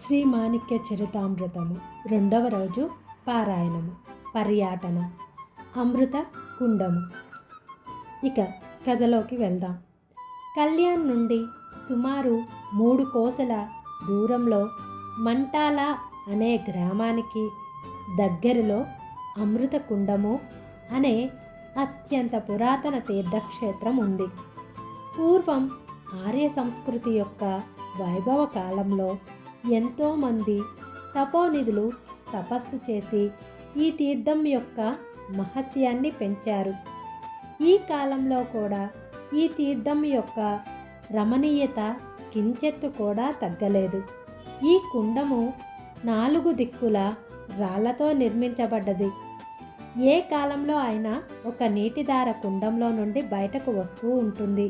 శ్రీ మాణిక్య చరితామృతము రెండవ రోజు పారాయణము పర్యాటన అమృత కుండము. ఇక కథలోకి వెళ్దాం. కళ్యాణ్ నుండి సుమారు 3 కోసల దూరంలో మంటాల అనే గ్రామానికి దగ్గరలో అమృత కుండము అనే అత్యంత పురాతన తీర్థక్షేత్రం ఉంది. పూర్వం ఆర్య సంస్కృతి యొక్క వైభవ కాలంలో ఎంతోమంది తపోనిధులు తపస్సు చేసి ఈ తీర్థం యొక్క మహత్యాన్ని పెంచారు. ఈ కాలంలో కూడా ఈ తీర్థం యొక్క రమణీయత కించెత్తు కూడా తగ్గలేదు. ఈ కుండము 4 దిక్కుల రాళ్లతో నిర్మించబడ్డది. ఏ కాలంలో అయినా ఒక నీటిధార కుండంలో నుండి బయటకు వస్తూ ఉంటుంది.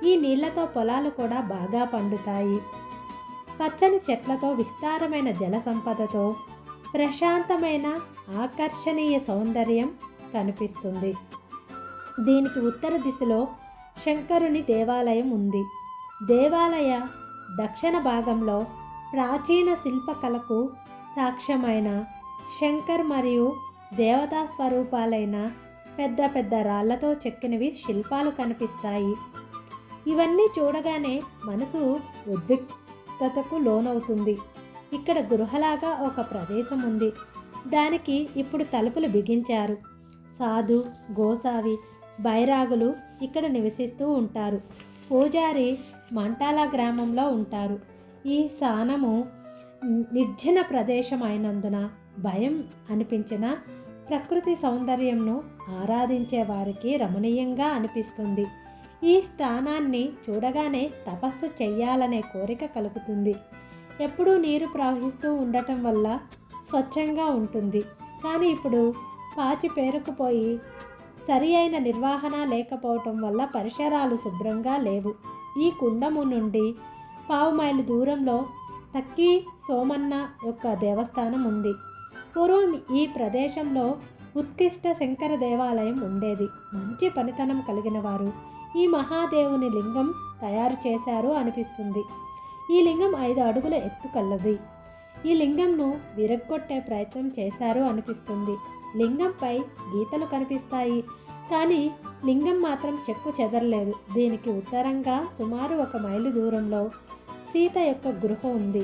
ఈ నీళ్లతో పొలాలు కూడా బాగా పండుతాయి. పచ్చని చెట్లతో, విస్తారమైన జల సంపదతో, ప్రశాంతమైన ఆకర్షణీయ సౌందర్యం కనిపిస్తుంది. దీనికి ఉత్తర దిశలో శంకరుని దేవాలయం ఉంది. దేవాలయ దక్షిణ భాగంలో ప్రాచీన శిల్పకళకు సాక్ష్యమైన శంకర్ మరియు దేవతా స్వరూపాలైన పెద్ద పెద్ద రాళ్లతో చెక్కినవి శిల్పాలు కనిపిస్తాయి. ఇవన్నీ చూడగానే మనసు ఉద్రిక్తతకు లోనవుతుంది. ఇక్కడ గృహలాగా ఒక ప్రదేశం ఉంది. దానికి ఇప్పుడు తలుపులు బిగించారు. సాధు, గోసావి, బైరాగులు ఇక్కడ నివసిస్తూ ఉంటారు. పూజారి మంటాల గ్రామంలో ఉంటారు. ఈ స్థానము నిర్జన ప్రదేశం అయినందున భయం అనిపించిన ప్రకృతి సౌందర్యంను ఆరాధించే వారికి రమణీయంగా అనిపిస్తుంది. ఈ స్థానాన్ని చూడగానే తపస్సు చెయ్యాలనే కోరిక కలుగుతుంది. ఎప్పుడూ నీరు ప్రవహిస్తూ ఉండటం వల్ల స్వచ్ఛంగా ఉంటుంది. కానీ ఇప్పుడు పాచి పేరుకుపోయి సరి అయిన నిర్వహణ లేకపోవటం వల్ల పరిసరాలు శుభ్రంగా లేవు. ఈ కుండము నుండి 1/2 మైలు దూరంలో తక్కి సోమన్న యొక్క దేవస్థానం ఉంది. పూర్వం ఈ ప్రదేశంలో ఉత్కృష్ట శంకర దేవాలయం ఉండేది. మంచి పనితనం కలిగిన వారు ఈ మహాదేవుని లింగం తయారు చేశారు అనిపిస్తుంది. ఈ లింగం 5 అడుగుల ఎత్తు కలది. ఈ లింగంను విరగ్గొట్టే ప్రయత్నం చేశారు అనిపిస్తుంది. లింగంపై గీతలు కనిపిస్తాయి, కానీ లింగం మాత్రం చెక్కు చెదరలేదు. దీనికి ఉత్తరంగా సుమారు 1 మైలు దూరంలో సీత యొక్క గృహ ఉంది.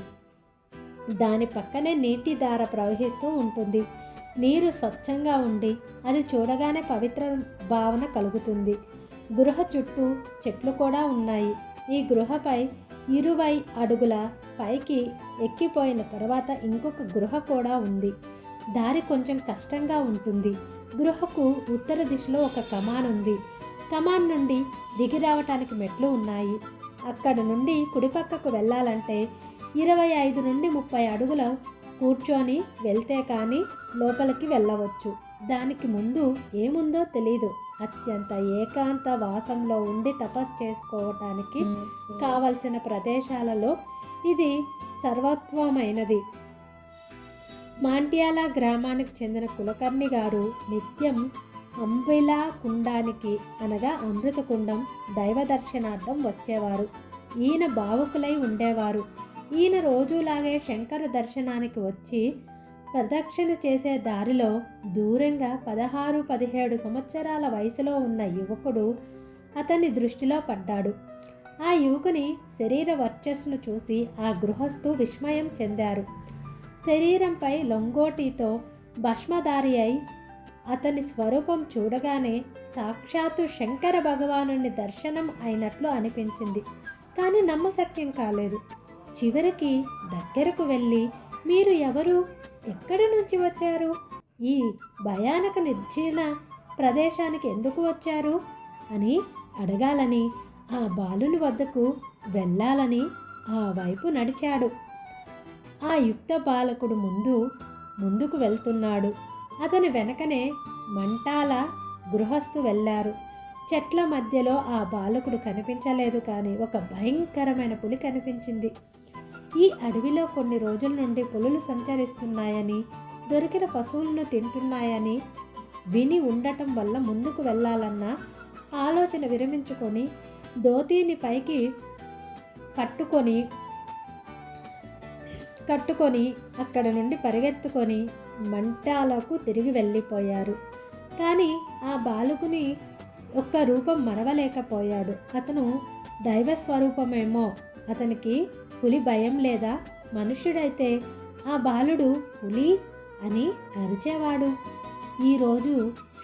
దాని పక్కనే నీటి ధార ప్రవహిస్తూ ఉంటుంది. నీరు స్వచ్ఛంగా ఉండి అది చూడగానే పవిత్ర భావన కలుగుతుంది. గృహ చుట్టూ చెట్లు కూడా ఉన్నాయి. ఈ గృహపై 20 అడుగుల పైకి ఎక్కిపోయిన తర్వాత ఇంకొక గృహ కూడా ఉంది. దారి కొంచెం కష్టంగా ఉంటుంది. గృహకు ఉత్తర దిశలో ఒక కమాన్ ఉంది. కమాన్ నుండి దిగి రావటానికి మెట్లు ఉన్నాయి. అక్కడి నుండి కుడిపక్కకు వెళ్ళాలంటే 25 నుండి 30 అడుగుల కూర్చొని వెళ్తే కానీ లోపలికి వెళ్ళవచ్చు. దానికి ముందు ఏముందో తెలీదు. అత్యంత ఏకాంత వాసంలో ఉండి తపస్సు చేసుకోవటానికి కావలసిన ప్రదేశాలలో ఇది సర్వత్వమైనది. మాంట్యాల గ్రామానికి చెందిన కులకర్ణి గారు నిత్యం అంబిలా కుండానికి అనగా అమృత కుండం దైవ దర్శనార్థం వచ్చేవారు. ఈయన భావుకులై ఉండేవారు. ఈయన రోజులాగే శంకర దర్శనానికి వచ్చి ప్రదక్షిణ చేసే దారిలో దూరంగా 16-17 సంవత్సరాల వయసులో ఉన్న యువకుడు అతని దృష్టిలో పడ్డాడు. ఆ యువకుని శరీర వర్చస్సును చూసి ఆ గృహస్థు విస్మయం చెందారు. శరీరంపై లొంగోటితో భస్మధారి అయి అతని స్వరూపం చూడగానే సాక్షాత్తు శంకర భగవానుని దర్శనం అయినట్లు అనిపించింది. కానీ నమ్మశక్యం కాలేదు. చివరికి దగ్గరకు వెళ్ళి, మీరు ఎవరు, ఎక్కడి నుంచి వచ్చారు, ఈ భయానక నిర్జన ప్రదేశానికి ఎందుకు వచ్చారు అని అడగాలని, ఆ బాలుని వద్దకు వెళ్ళాలని ఆ వైపు నడిచాడు. ఆ యుక్త బాలకుడు ముందుకు వెళ్తున్నాడు. అతని వెనకనే మంటాల గృహస్థు వెళ్ళారు. చెట్ల మధ్యలో ఆ బాలకుడు కనిపించలేదు, కానీ ఒక భయంకరమైన పులి కనిపించింది. ఈ అడవిలో కొన్ని రోజుల నుండి పులులు సంచరిస్తున్నాయని, దొరికిన పశువులను తింటున్నాయని విని ఉండటం వల్ల ముందుకు వెళ్ళాలన్న ఆలోచన విరమించుకొని ధోతీని పైకి పట్టుకొని కట్టుకొని అక్కడ నుండి పరిగెత్తుకొని మంటాలకు తిరిగి వెళ్ళిపోయారు. కానీ ఆ బాలుకుని ఒక్క రూపం మరవలేకపోయాడు. అతను దైవస్వరూపమేమో, అతనికి పులి భయం లేదా? మనుష్యుడైతే ఆ బాలుడు పులి అని అరిచేవాడు. ఈరోజు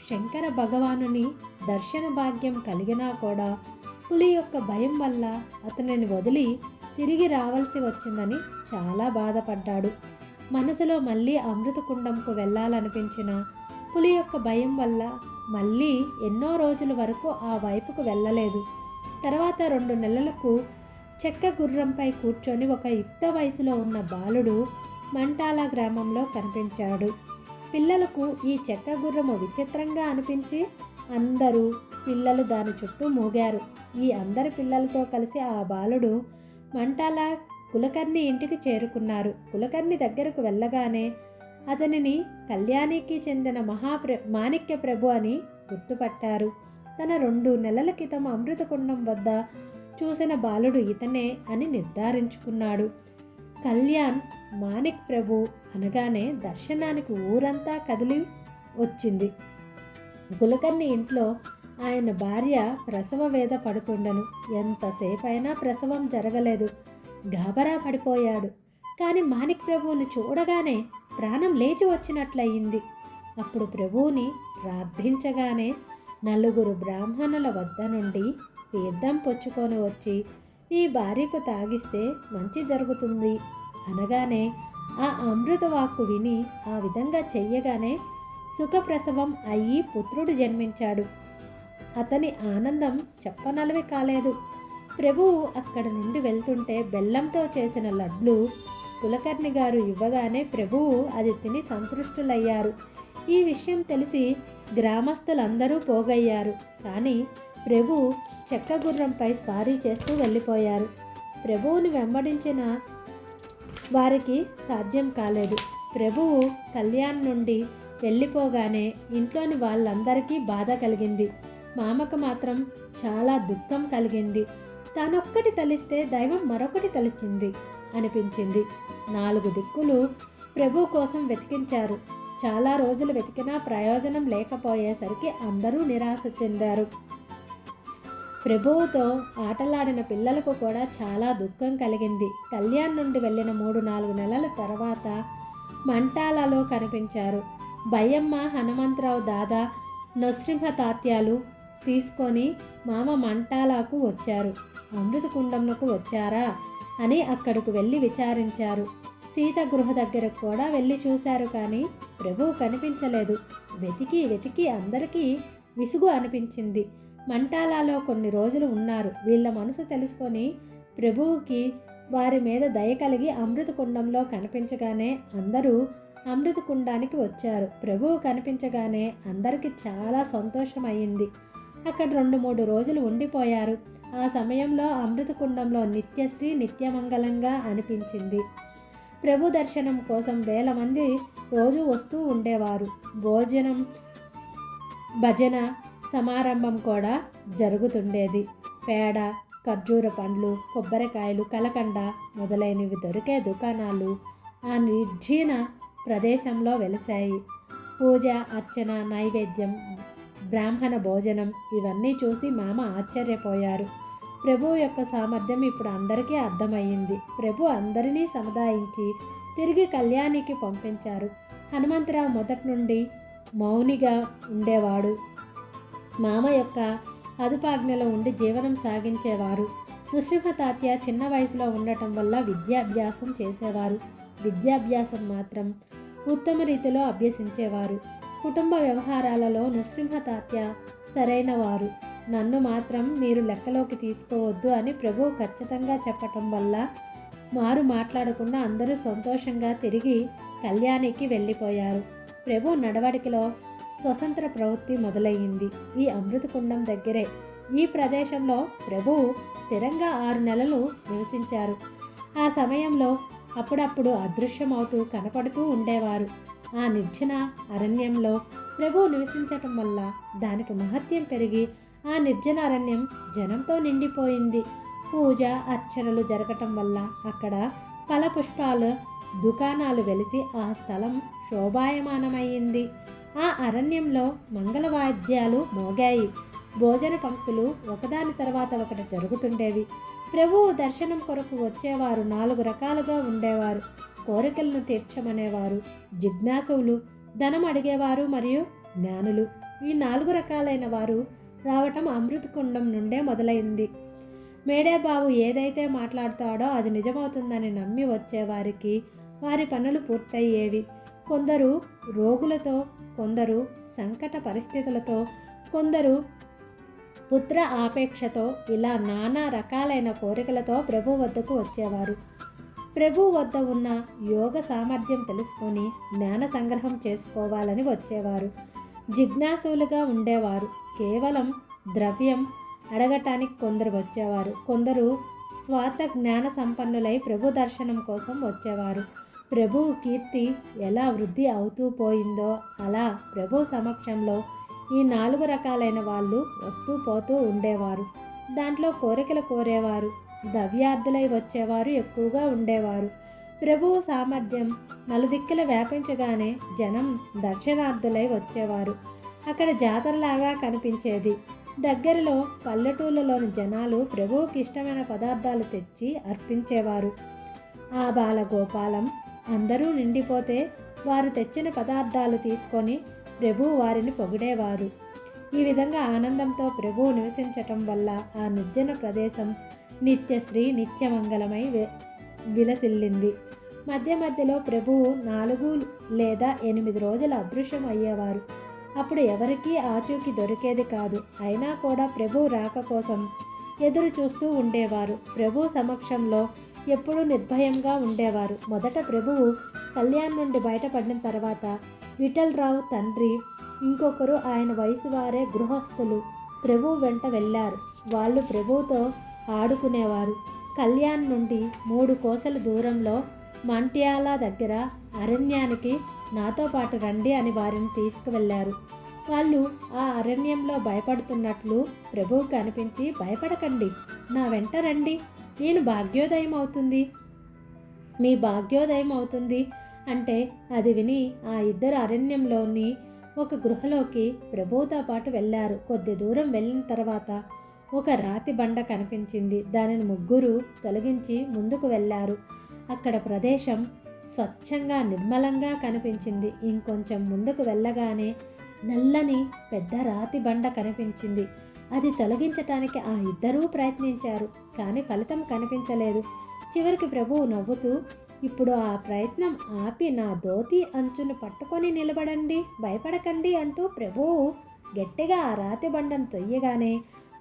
శంకర భగవానుని దర్శన భాగ్యం కలిగినా కూడా పులి యొక్క భయం వల్ల అతనిని వదిలి తిరిగి రావాల్సి వచ్చిందని చాలా బాధపడ్డాడు. మనసులో మళ్ళీ అమృతకుండంకు వెళ్ళాలనిపించిన పులి యొక్క భయం వల్ల మళ్ళీ ఎన్నో రోజుల వరకు ఆ వైపుకు వెళ్ళలేదు. తర్వాత 2 నెలలకు చెక్క గుర్రంపై కూర్చొని ఒక యుక్త వయసులో ఉన్న బాలుడు మంటాల గ్రామంలో కనిపించాడు. పిల్లలకు ఈ చెక్క గుర్రము విచిత్రంగా అనిపించి అందరూ పిల్లలు దాని చుట్టూ మూగారు. ఈ అందరి పిల్లలతో కలిసి ఆ బాలుడు మంటాల కులకర్ణి ఇంటికి చేరుకున్నారు. కులకర్ణి దగ్గరకు వెళ్ళగానే అతనిని కళ్యాణికి చెందిన మాణిక్య ప్రభు అని గుర్తుపట్టారు. తన 2 నెలల క్రితం అమృతకుండం వద్ద చూసిన బాలుడు ఇతనే అని నిర్ధారించుకున్నాడు. కళ్యాణ్ మాణిక్ ప్రభు అనగానే దర్శనానికి ఊరంతా కదిలి వచ్చింది. కులకర్ణి ఇంట్లో ఆయన భార్య ప్రసవ వేద పడుతుండను. ఎంతసేపైనా ప్రసవం జరగలేదు. గాబరా పడిపోయాడు. కానీ మాణిక్ ప్రభువుని చూడగానే ప్రాణం లేచి వచ్చినట్లయింది. అప్పుడు ప్రభువుని ప్రార్థించగానే 4 బ్రాహ్మణుల వద్ద నుండి తీర్థం పుచ్చుకొని వచ్చి ఈ భార్యకు తాగిస్తే మంచి జరుగుతుంది అనగానే ఆ అమృతవాక్కు విని ఆ విధంగా చెయ్యగానే సుఖప్రసవం అయ్యి పుత్రుడు జన్మించాడు. అతని ఆనందం చెప్పనలవి కాలేదు. ప్రభువు అక్కడ నుండి వెళ్తుంటే బెల్లంతో చేసిన లడ్లు కులకర్ణి గారు ఇవ్వగానే ప్రభువు అది తిని సంతృష్టులయ్యారు. ఈ విషయం తెలిసి గ్రామస్తులందరూ పోగయ్యారు. కానీ ప్రభు చెక్క గుర్రంపై స్వారీ చేస్తూ వెళ్ళిపోయారు. ప్రభువుని వెంబడించిన వారికి సాధ్యం కాలేదు. ప్రభువు కళ్యాణ్ నుండి వెళ్ళిపోగానే ఇంట్లోని వాళ్ళందరికీ బాధ కలిగింది. మామకు మాత్రం చాలా దుఃఖం కలిగింది. తానొక్కటి తలిస్తే దైవం మరొకటి తలిచింది అనిపించింది. 4 దిక్కులు ప్రభు కోసం వెతికించారు. చాలా రోజులు వెతికినా ప్రయోజనం లేకపోయేసరికి అందరూ నిరాశ చెందారు. ప్రభువుతో ఆటలాడిన పిల్లలకు కూడా చాలా దుఃఖం కలిగింది. కళ్యాణ్ నుండి వెళ్ళిన 3-4 నెలల తర్వాత మంటాలలో కనిపించారు. బయ్యమ్మ, హనుమంతరావు దాదా, నృసింహ తాత్యాలు తీసుకొని మామ మంటాలకు వచ్చారు. అమృతకుండంకు వచ్చారా అని అక్కడకు వెళ్ళి విచారించారు. సీత గృహ దగ్గరకు కూడా వెళ్ళి చూశారు. కానీ ప్రభువు కనిపించలేదు. వెతికి వెతికి అందరికీ విసుగు అనిపించింది. మంటాలలో కొన్ని రోజులు ఉన్నారు. వీళ్ళ మనసు తెలుసుకొని ప్రభువుకి వారి మీద దయ కలిగి అమృతకుండంలో కనిపించగానే అందరూ అమృతకుండానికి వచ్చారు. ప్రభువు కనిపించగానే అందరికీ చాలా సంతోషం అయింది. అక్కడ 2-3 రోజులు ఉండిపోయారు. ఆ సమయంలో అమృతకుండంలో నిత్యశ్రీ నిత్యమంగళంగా అనిపించింది. ప్రభు దర్శనం కోసం వేల మంది రోజు వస్తూ ఉండేవారు. భోజనం, భజన సమారంభం కూడా జరుగుతుండేది. పేడ, ఖర్జూర పండ్లు, కొబ్బరికాయలు, కలకండ మొదలైనవి దొరికే దుకాణాలు ఆ నిర్జీన ప్రదేశంలో వెలిశాయి. పూజ, అర్చన, నైవేద్యం, బ్రాహ్మణ భోజనం ఇవన్నీ చూసి మామ ఆశ్చర్యపోయారు. ప్రభువు యొక్క సామర్థ్యం ఇప్పుడు అందరికీ అర్థమయ్యింది. ప్రభు అందరినీ సముదాయించి తిరిగి కళ్యాణికి పంపించారు. హనుమంతరావు మొదటి నుండి మౌనిగా ఉండేవాడు. మామ యొక్క అదుపాజ్ఞలో ఉండి జీవనం సాగించేవారు. నృసింహ తాత్య చిన్న వయసులో ఉండటం వల్ల విద్యాభ్యాసం చేసేవారు. విద్యాభ్యాసం మాత్రం ఉత్తమ రీతిలో అభ్యసించేవారు. కుటుంబ వ్యవహారాలలో నృసింహ తాత్య సరైన వారు. నన్ను మాత్రం మీరు లెక్కలోకి తీసుకోవద్దు అని ప్రభువు ఖచ్చితంగా చెప్పటం వల్ల మారు మాట్లాడకుండా అందరూ సంతోషంగా తిరిగి కళ్యాణికి వెళ్ళిపోయారు. ప్రభు నడవడికలో స్వతంత్ర ప్రవృత్తి మొదలయ్యింది. ఈ అమృతకుండం దగ్గరే ఈ ప్రదేశంలో ప్రభువు స్థిరంగా 6 నెలలు నివసించారు. ఆ సమయంలో అప్పుడప్పుడు అదృశ్యమవుతూ కనపడుతూ ఉండేవారు. ఆ నిర్జన అరణ్యంలో ప్రభువు నివసించటం వల్ల దానికి మహత్యం పెరిగి ఆ నిర్జన అరణ్యం జనంతో నిండిపోయింది. పూజ అర్చనలు జరగటం వల్ల అక్కడ ఫలపుష్పాలు దుకాణాలు వెలిసి ఆ స్థలం శోభాయమానమయ్యింది. ఆ అరణ్యంలో మంగళవాద్యాలు మోగాయి. భోజన పంక్తులు ఒకదాని తర్వాత ఒకటి జరుగుతుండేవి. ప్రభువు దర్శనం కొరకు వచ్చేవారు 4 రకాలుగా ఉండేవారు. కోరికలను తీర్చమనేవారు, జిజ్ఞాసువులు, ధనం అడిగేవారు మరియు జ్ఞానులు. ఈ 4 రకాలైన వారు రావటం అమృతకుండం నుండే మొదలైంది. మేడేబాబు ఏదైతే మాట్లాడతాడో అది నిజమవుతుందని నమ్మి వచ్చేవారికి వారి పనులు పూర్తయ్యేవి. కొందరు రోగులతో, కొందరు సంకట పరిస్థితులతో, కొందరు పుత్ర ఆపేక్షతో, ఇలా నానా రకాలైన కోరికలతో ప్రభు వద్దకు వచ్చేవారు. ప్రభు వద్ద ఉన్న యోగ సామర్థ్యం తెలుసుకొని జ్ఞాన సంగ్రహం చేసుకోవాలని వచ్చేవారు. జిజ్ఞాసులుగా ఉండేవారు. కేవలం ద్రవ్యం అడగటానికి కొందరు వచ్చేవారు. కొందరు స్వాత జ్ఞాన సంపన్నులై ప్రభు దర్శనం కోసం వచ్చేవారు. ప్రభువు కీర్తి ఎలా వృద్ధి అవుతూ పోయిందో అలా ప్రభు సమక్షంలో ఈ 4 రకాలైన వాళ్ళు వస్తూ పోతూ ఉండేవారు. దాంట్లో కోరికలు కోరేవారు, దవ్యార్థులై వచ్చేవారు ఎక్కువగా ఉండేవారు. ప్రభువు సామర్థ్యం నలుదిక్కుల వ్యాపించగానే జనం దర్శనార్థులై వచ్చేవారు. అక్కడ జాతరలాగా కనిపించేది. దగ్గరలో పల్లెటూళ్ళలోని జనాలు ప్రభువుకి ఇష్టమైన పదార్థాలు తెచ్చి అర్పించేవారు. ఆ బాలగోపాలం అందరూ నిండిపోతే వారు తెచ్చిన పదార్థాలు తీసుకొని ప్రభువు వారిని పొగిడేవారు. ఈ విధంగా ఆనందంతో ప్రభువు నివసించటం వల్ల ఆ నిర్జన ప్రదేశం నిత్యశ్రీ నిత్యమంగళమై విలసిల్లింది. మధ్య మధ్యలో ప్రభువు 4 లేదా 8 రోజులు అదృశ్యం అయ్యేవారు. అప్పుడు ఎవరికీ ఆచూకీ దొరికేది కాదు. అయినా కూడా ప్రభువు రాక కోసం ఎదురు చూస్తూ ఉండేవారు. ప్రభు సమక్షంలో ఎప్పుడూ నిర్భయంగా ఉండేవారు. మొదట ప్రభువు కళ్యాణ్ నుండి బయటపడిన తర్వాత విఠలరావు తండ్రి ఇంకొకరు ఆయన వయసు వారే గృహస్థులు ప్రభువు వెంట వెళ్ళారు. వాళ్ళు ప్రభువుతో ఆడుకునేవారు. కళ్యాణ్ నుండి 3 కోసల దూరంలో మంట్యాల దగ్గర అరణ్యానికి నాతో పాటు రండి అని వారిని తీసుకువెళ్ళారు. వాళ్ళు ఆ అరణ్యంలో భయపడుతున్నట్లు ప్రభువుకి అనిపించి, భయపడకండి, నా వెంట రండి, నేను భాగ్యోదయం అవుతుంది, మీ భాగ్యోదయం అవుతుంది అంటే అది విని ఆ ఇద్దరు అరణ్యంలోని ఒక గృహలోకి ప్రభువుతో పాటు వెళ్ళారు. కొద్ది దూరం వెళ్ళిన తర్వాత ఒక రాతి బండ కనిపించింది. దానిని ముగ్గురు తొలగించి ముందుకు వెళ్ళారు. అక్కడ ప్రదేశం స్వచ్ఛంగా నిర్మలంగా కనిపించింది. ఇంకొంచెం ముందుకు వెళ్ళగానే నల్లని పెద్ద రాతి బండ కనిపించింది. అది తొలగించటానికి ఆ ఇద్దరూ ప్రయత్నించారు, కానీ ఫలితం కనిపించలేదు. చివరికి ప్రభువు నవ్వుతూ, ఇప్పుడు ఆ ప్రయత్నం ఆపి నా ధోతి అంచును పట్టుకొని నిలబడండి, భయపడకండి అంటూ ప్రభువు గట్టిగా ఆ రాతి బండను తొయ్యగానే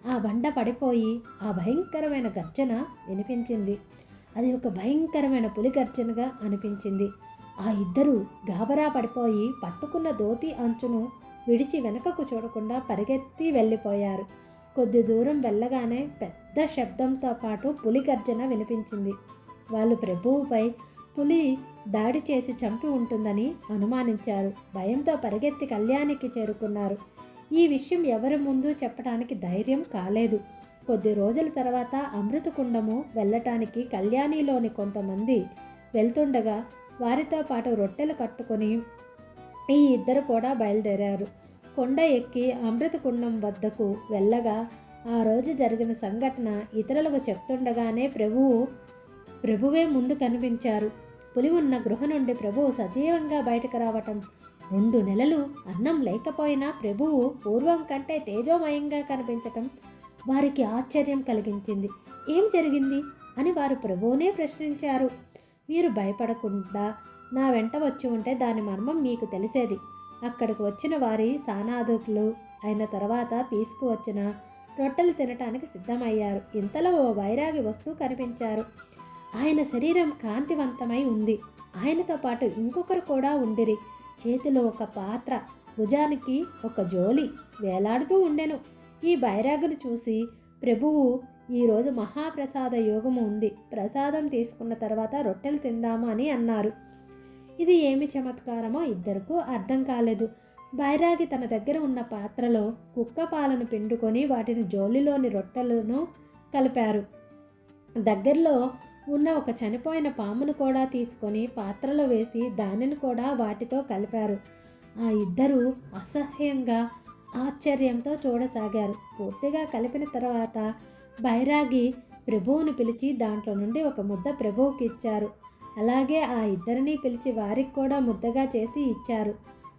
ఆ బండ పడిపోయి ఆ భయంకరమైన గర్జన వినిపించింది. అది ఒక భయంకరమైన పులి గర్జనగా అనిపించింది. ఆ ఇద్దరు గాబరా పడిపోయి పట్టుకున్న ధోతి అంచును విడిచి వెనకకు చూడకుండా పరిగెత్తి వెళ్ళిపోయారు. కొద్ది దూరం వెళ్ళగానే పెద్ద శబ్దంతో పాటు పులి గర్జన వినిపించింది. వాళ్ళు ప్రభువుపై పులి దాడి చేసి చంపి ఉంటుందని అనుమానించారు. భయంతో పరిగెత్తి కళ్యాణికి చేరుకున్నారు. ఈ విషయం ఎవరి ముందు చెప్పడానికి ధైర్యం కాలేదు. కొద్ది రోజుల తర్వాత అమృతకుండము వెళ్ళటానికి కళ్యాణిలోని కొంతమంది వెళ్తుండగా వారితో పాటు రొట్టెలు కట్టుకొని ఈ ఇద్దరు కూడా బయలుదేరారు. కొండ ఎక్కి అమృతకుండం వద్దకు వెళ్ళగా ఆ రోజు జరిగిన సంఘటన ఇతరులకు చెప్తుండగానే ప్రభువే ముందు కనిపించారు. పులి ఉన్న గృహ నుండి ప్రభువు సజీవంగా బయటకు రావటం, 2 నెలలు అన్నం లేకపోయినా ప్రభువు పూర్వం కంటే తేజోమయంగా కనిపించటం వారికి ఆశ్చర్యం కలిగించింది. ఏం జరిగింది అని వారు ప్రభువునే ప్రశ్నించారు. మీరు భయపడకుండా నా వెంట వచ్చి ఉంటే దాని మర్మం మీకు తెలిసేది. అక్కడికి వచ్చిన వారి సానాదుకులు అయిన తర్వాత తీసుకువచ్చిన రొట్టెలు తినటానికి సిద్ధమయ్యారు. ఇంతలో ఓ వైరాగి వస్తువు కనిపించారు. ఆయన శరీరం కాంతివంతమై ఉంది. ఆయనతో పాటు ఇంకొకరు కూడా ఉండిరి. చేతిలో ఒక పాత్ర, భుజానికి ఒక జోలి వేలాడుతూ ఉండెను. ఈ బైరాగును చూసి ప్రభువు, ఈరోజు మహాప్రసాద యోగము ఉంది, ప్రసాదం తీసుకున్న తర్వాత రొట్టెలు తిందాము అని అన్నారు. ఇది ఏమి చమత్కారమో ఇద్దరికూ అర్థం కాలేదు. బైరాగి తన దగ్గర ఉన్న పాత్రలో కుక్క పాలను పిండుకొని వాటిని జోలిలోని రొట్టెలను కలిపారు. దగ్గరలో ఉన్న ఒక చనిపోయిన పామును కూడా తీసుకొని పాత్రలో వేసి దానిని కూడా వాటితో కలిపారు. ఆ ఇద్దరు అసహ్యంగా ఆశ్చర్యంతో చూడసాగారు. పూర్తిగా కలిపిన తర్వాత బైరాగి ప్రభువును పిలిచి దాంట్లో నుండి ఒక ముద్ద ప్రభువుకి ఇచ్చారు. అలాగే ఆ ఇద్దరిని పిలిచి వారికి కూడా ముద్దగా చేసి ఇచ్చారు.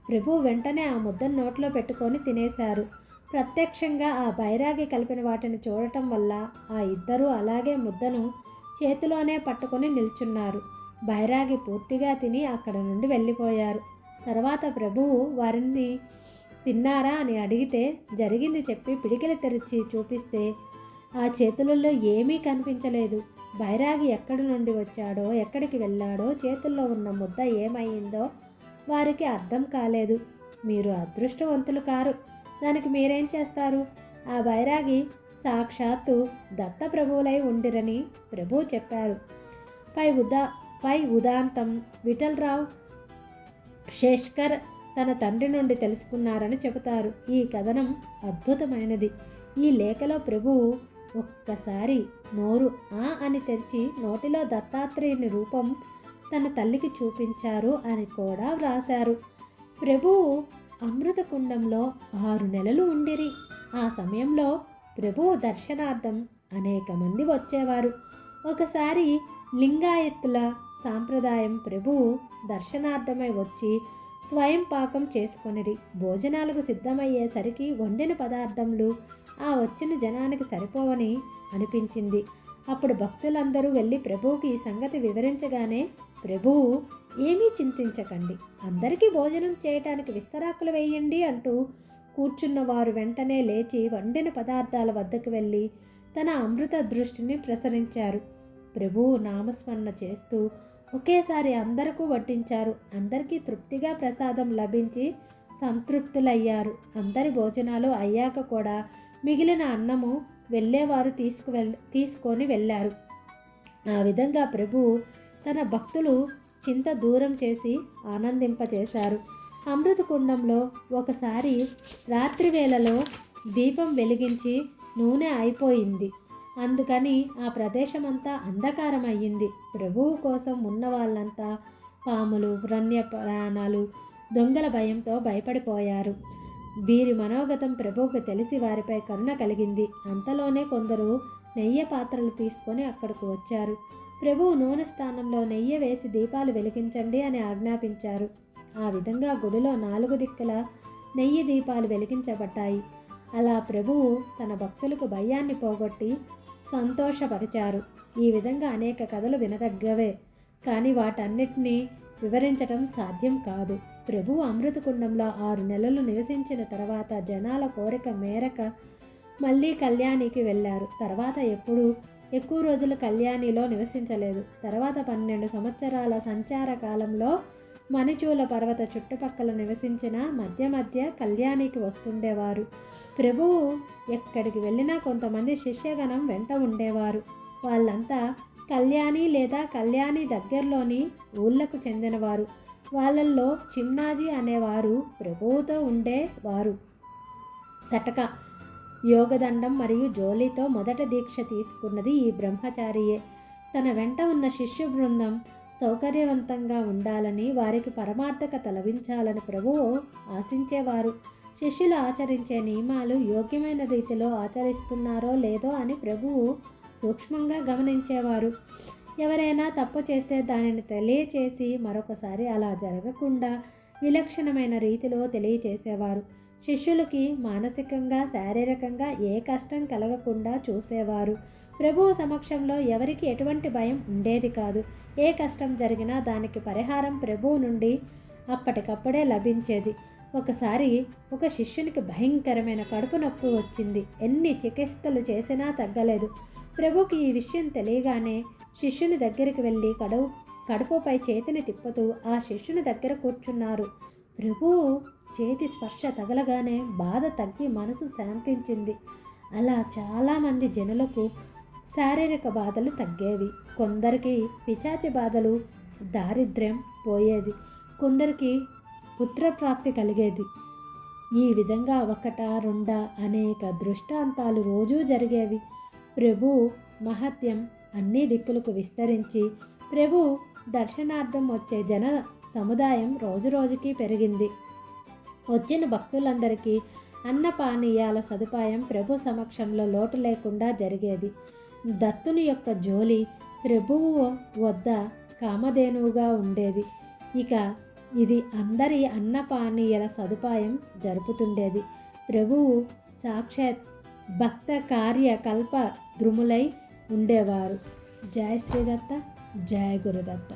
ప్రభువు వెంటనే ఆ ముద్దను నోట్లో పెట్టుకొని తినేశారు. ప్రత్యక్షంగా ఆ బైరాగి కలిపిన వాటిని చూడటం వల్ల ఆ ఇద్దరూ అలాగే ముద్దను చేతిలోనే పట్టుకొని నిల్చున్నారు. బైరాగి పూర్తిగా తిని అక్కడ నుండి వెళ్ళిపోయారు. తర్వాత ప్రభువు వారిని తిన్నారా అని అడిగితే జరిగింది చెప్పి పిడికిలి తెరిచి చూపిస్తే ఆ చేతులలో ఏమీ కనిపించలేదు. బైరాగి ఎక్కడి నుండి వచ్చాడో, ఎక్కడికి వెళ్ళాడో, చేతుల్లో ఉన్న ముద్ద ఏమైందో వారికి అర్థం కాలేదు. మీరు అదృష్టవంతులు కారు. దానికి మీరేం చేస్తారు? ఆ బైరాగి సాక్షాత్తు దత్తప్రభువులై ఉండిరని ప్రభువు చెప్పారు. పై ఉదాంతం విఠలరావు శేష్కర్ తన తండ్రి నుండి తెలుసుకున్నారని చెబుతారు. ఈ కథనం అద్భుతమైనది. ఈ లేఖలో ప్రభువు ఒక్కసారి నోరు ఆ అని తెరిచి నోటిలో దత్తాత్రేయుని రూపం తన తల్లికి చూపించారు అని కూడా వ్రాశారు. ప్రభువు అమృత కుండంలో 6 నెలలు ఉండిరి. ఆ సమయంలో ప్రభువు దర్శనార్థం అనేక మంది వచ్చేవారు. ఒకసారి లింగాయత్తుల సాంప్రదాయం ప్రభువు దర్శనార్థమై వచ్చి స్వయం పాకం చేసుకొనిరి. భోజనాలకు సిద్ధమయ్యేసరికి వండిన పదార్థములు ఆ వచ్చిన జనానికి సరిపోవని అనిపించింది. అప్పుడు భక్తులందరూ వెళ్ళి ప్రభువుకి ఈ సంగతి వివరించగానే ప్రభువు ఏమీ చింతించకండి, అందరికీ భోజనం చేయటానికి విస్తరాకులు వేయండి అంటూ కూర్చున్న వారు వెంటనే లేచి వండిన పదార్థాల వద్దకు వెళ్ళి తన అమృత దృష్టిని ప్రసరించారు. ప్రభువు నామస్మరణ చేస్తూ ఒకేసారి అందరికీ వడ్డించారు. అందరికీ తృప్తిగా ప్రసాదం లభించి సంతృప్తులయ్యారు. అందరి భోజనాలు అయ్యాక కూడా మిగిలిన అన్నము వెళ్ళేవారు తీసుకొని వెళ్ళారు. ఆ విధంగా ప్రభువు తన భక్తులు చింత దూరం చేసి ఆనందింపచేశారు. అమృత కుండంలో ఒకసారి రాత్రి వేళలో దీపం వెలిగించి నూనె అయిపోయింది. అందుకని ఆ ప్రదేశమంతా అంధకారం అయ్యింది. ప్రభువు కోసం ఉన్న వాళ్ళంతా పాములు, వన్యప్రాణాలు, దొంగల భయంతో భయపడిపోయారు. వీరి మనోగతం ప్రభువుకు తెలిసి వారిపై కరుణ కలిగింది. అంతలోనే కొందరు నెయ్యి పాత్రలు తీసుకొని అక్కడికి వచ్చారు. ప్రభువు నూనె స్థానంలో నెయ్యి వేసి దీపాలు వెలిగించండి అని ఆజ్ఞాపించారు. ఆ విధంగా గుడిలో 4 దిక్కుల నెయ్యి దీపాలు వెలిగించబడ్డాయి. అలా ప్రభువు తన భక్తులకు భయాన్ని పోగొట్టి సంతోషపరిచారు. ఈ విధంగా అనేక కథలు వినదగ్గవే, కానీ వాటన్నిటినీ వివరించటం సాధ్యం కాదు. ప్రభువు అమృతకుండంలో 6 నెలలు నివసించిన తర్వాత జనాల కోరిక మేరకు మళ్ళీ కళ్యాణికి వెళ్ళారు. తర్వాత ఎప్పుడూ ఎక్కువ రోజులు కళ్యాణిలో నివసించలేదు. తర్వాత 12 సంవత్సరాల సంచార కాలంలో మణిచూల పర్వత చుట్టుపక్కల నివసించిన మధ్య కళ్యాణికి వస్తుండేవారు. ప్రభువు ఎక్కడికి వెళ్ళినా కొంతమంది శిష్యగణం వెంట ఉండేవారు. వాళ్ళంతా కళ్యాణి లేదా కళ్యాణి దగ్గరలోని ఊళ్ళకు చెందినవారు. వాళ్ళల్లో చిన్నాజీ అనేవారు ప్రభువుతో ఉండేవారు. సటక యోగదండం మరియు జోలితో మొదట దీక్ష తీసుకున్నది ఈ బ్రహ్మచారియే. తన వెంట ఉన్న శిష్య బృందం సౌకర్యవంతంగా ఉండాలని, వారికి పరమార్థకత లభించాలని ప్రభువు ఆశించేవారు. శిష్యులు ఆచరించే నియమాలు యోగ్యమైన రీతిలో ఆచరిస్తున్నారో లేదో అని ప్రభువు సూక్ష్మంగా గమనించేవారు. ఎవరైనా తప్పు చేస్తే దానిని తెలియచేసి మరొకసారి అలా జరగకుండా విలక్షణమైన రీతిలో తెలియచేసేవారు. శిష్యులకి మానసికంగా, శారీరకంగా ఏ కష్టం కలగకుండా చూసేవారు. ప్రభువు సమక్షంలో ఎవరికి ఎటువంటి భయం ఉండేది కాదు. ఏ కష్టం జరిగినా దానికి పరిహారం ప్రభువు నుండి అప్పటికప్పుడే లభించేది. ఒకసారి ఒక శిష్యునికి భయంకరమైన కడుపు నొప్పి వచ్చింది. ఎన్ని చికిత్సలు చేసినా తగ్గలేదు. ప్రభుకి ఈ విషయం తెలియగానే శిష్యుని దగ్గరికి వెళ్ళి కడుపుపై చేతిని తిప్పుతూ ఆ శిష్యుని దగ్గర కూర్చున్నారు. ప్రభువు చేతి స్పర్శ తగలగానే బాధ తగ్గి మనసు శాంతించింది. అలా చాలామంది జనులకు శారీరక బాధలు తగ్గేవి. కొందరికి పిచాచి బాధలు, దారిద్ర్యం పోయేది. కొందరికి పుత్రప్రాప్తి కలిగేది. ఈ విధంగా 1, 2 అనేక దృష్టాంతాలు రోజూ జరిగేవి. ప్రభు మహత్యం అన్ని దిక్కులకు విస్తరించి ప్రభు దర్శనార్థం వచ్చే జన సముదాయం రోజురోజుకి పెరిగింది. వచ్చిన భక్తులందరికీ అన్నపానీయాల సదుపాయం ప్రభు సమక్షంలో లోటు లేకుండా జరిగేది. దత్తుని యొక్క జోలి ప్రభువు వద్ద కామధేనువుగా ఉండేది. ఇక ఇది అందరి అన్నపానీయాల సదుపాయం జరుపుతుండేది. ప్రభువు సాక్షాత్ భక్త కార్యకల్ప ద్రుములై ఉండేవారు. జయ శ్రీదత్త, జయ గురుదత్త.